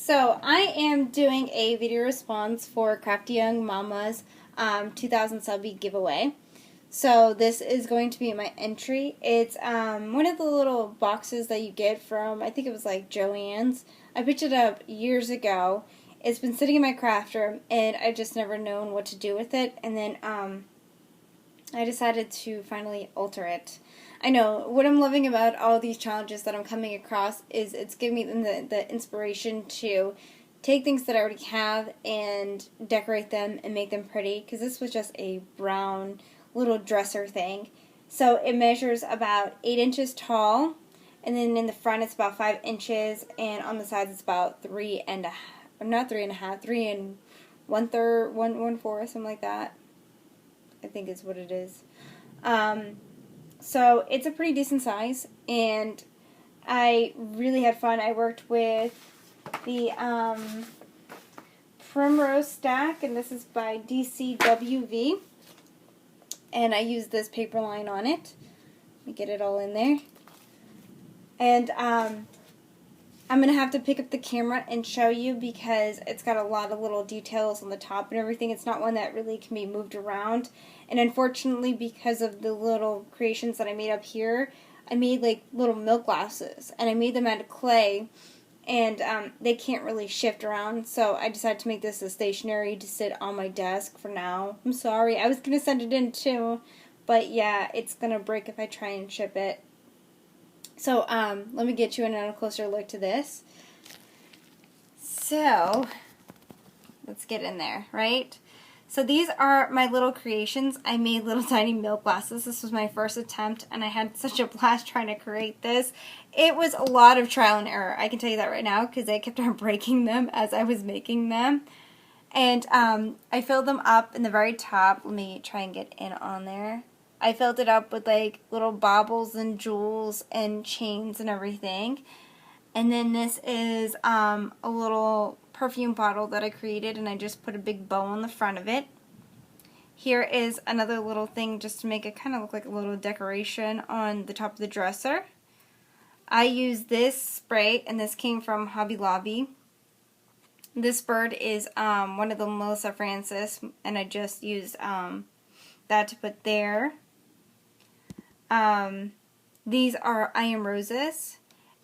So I am doing a video response for Crafty Young Mamas 2000 Subbie giveaway. So this is going to be my entry. It's one of the little boxes that you get from, I think it was like Joann's. I picked it up years ago. It's been sitting in my craft room and I just never known what to do with it. And then I decided to finally alter it. I know, what I'm loving about all these challenges that I'm coming across is it's giving me the inspiration to take things that I already have and decorate them and make them pretty, because this was just a brown little dresser thing. So it measures about 8 inches tall, and then in the front it's about 5 inches, and on the sides it's about 3 and a half, not 3 and a half, 3 and 1/3, 1/4, something like that, I think is what it is. So it's a pretty decent size, and I really had fun. I worked with the Primrose Stack, and this is by DCWV, and I used this paper line on it. Let me get it all in there. And I'm going to have to pick up the camera and show you because it's got a lot of little details on the top and everything. It's not one that really can be moved around. And unfortunately, because of the little creations that I made up here, I made like little milk glasses. And I made them out of clay. And they can't really shift around. So I decided to make this a stationary to sit on my desk for now. I'm sorry. I was going to send it in too. But yeah, it's going to break if I try and ship it. So, let me get you in on a closer look to this. So, let's get in there, right? So these are my little creations. I made little tiny milk glasses. This was my first attempt, and I had such a blast trying to create this. It was a lot of trial and error, I can tell you that right now, because I kept on breaking them as I was making them. And I filled them up in the very top. Let me try and get in on there. I filled it up with like little baubles and jewels and chains and everything. And then this is a little perfume bottle that I created, and I just put a big bow on the front of it. Here is another little thing just to make it kind of look like a little decoration on the top of the dresser. I used this spray, and this came from Hobby Lobby. This bird is one of the Melissa Francis, and I just used that to put there. These are iron roses,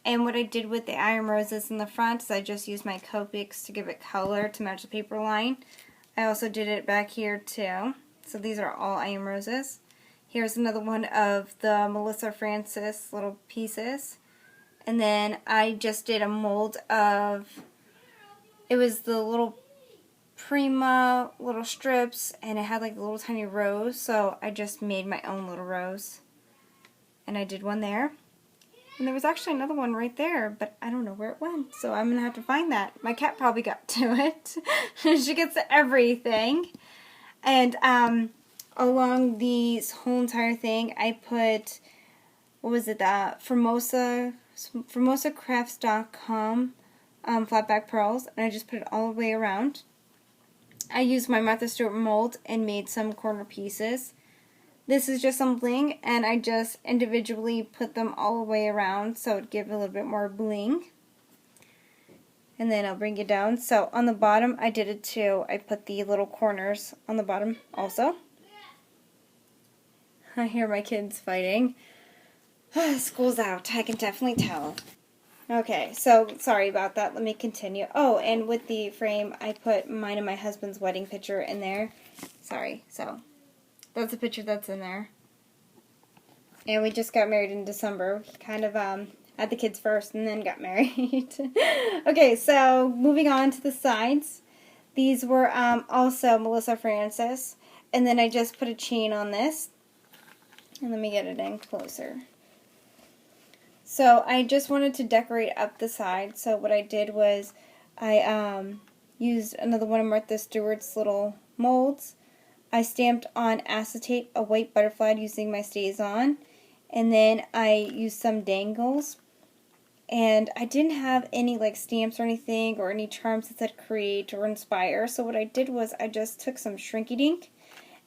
and what I did with the iron roses in the front is I just used my Copics to give it color to match the paper line. I also did it back here too. So these are all iron roses. Here's another one of the Melissa Francis little pieces, and then I just did a mold of, it was the little Prima little strips, and it had like a little tiny rose, so I just made my own little rose. And I did one there. And there was actually another one right there, but I don't know where it went, so I'm going to have to find that. My cat probably got to it. She gets to everything. And along this whole entire thing, I put, what was it, FormosaCrafts.com flatback pearls, and I just put it all the way around. I used my Martha Stewart mold and made some corner pieces. This is just some bling, and I just individually put them all the way around so it would give a little bit more bling. And then I'll bring it down. So on the bottom I did it too. I put the little corners on the bottom also. I hear my kids fighting. School's out, I can definitely tell. Okay, so sorry about that. Let me continue. Oh, and with the frame I put mine and my husband's wedding picture in there. Sorry, so that's a picture that's in there. And we just got married in December. We kind of had the kids first and then got married. Okay, so moving on to the sides. These were also Melissa Francis. And then I just put a chain on this. And let me get it in closer. So I just wanted to decorate up the side. So what I did was I used another one of Martha Stewart's little molds. I stamped on acetate a white butterfly using my StazOn, and then I used some dangles, and I didn't have any like stamps or anything or any charms that said create or inspire, so what I did was I just took some Shrinky Dink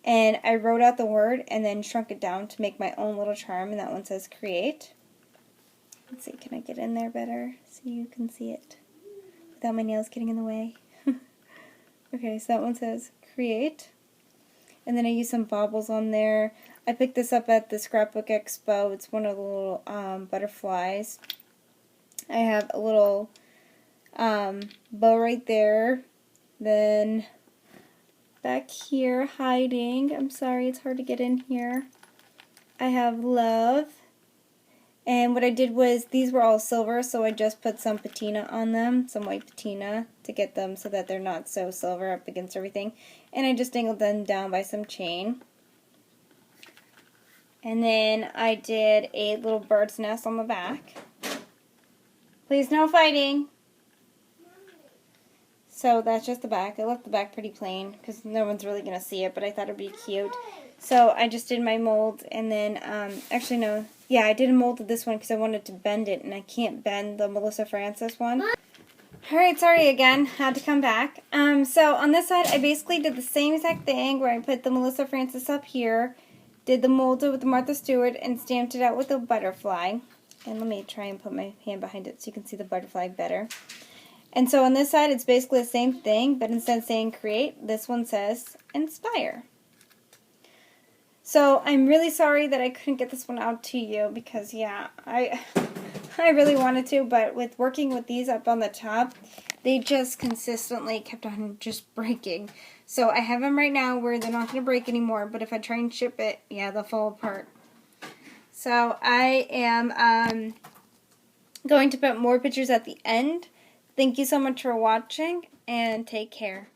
and I wrote out the word and then shrunk it down to make my own little charm, and that one says create. Let's see, can I get in there better so you can see it? without my nails getting in the way. Okay, so that one says create. And then I use some baubles on there. I picked this up at the Scrapbook Expo. It's one of the little butterflies. I have a little bow right there. Then back here hiding, I'm sorry it's hard to get in here, I have love. And what I did was, these were all silver, so I just put some patina on them, some white patina, to get them so that they're not so silver up against everything. And I just dangled them down by some chain. And then I did a little bird's nest on the back. Please no fighting! So that's just the back. I left the back pretty plain because no one's really going to see it, but I thought it would be cute. So I just did my mold, and then, actually no, yeah, I did a mold of this one because I wanted to bend it, and I can't bend the Melissa Francis one. Alright, sorry again, had to come back. So on this side, I basically did the same exact thing where I put the Melissa Francis up here, did the mold with the Martha Stewart, and stamped it out with a butterfly. And let me try and put my hand behind it so you can see the butterfly better. And so on this side, it's basically the same thing, but instead of saying create, this one says inspire. So I'm really sorry that I couldn't get this one out to you because, yeah, I really wanted to, but with working with these up on the top, they just consistently kept on just breaking. So I have them right now where they're not going to break anymore, but if I try and ship it, yeah, they'll fall apart. So I am going to put more pictures at the end. Thank you so much for watching, and take care.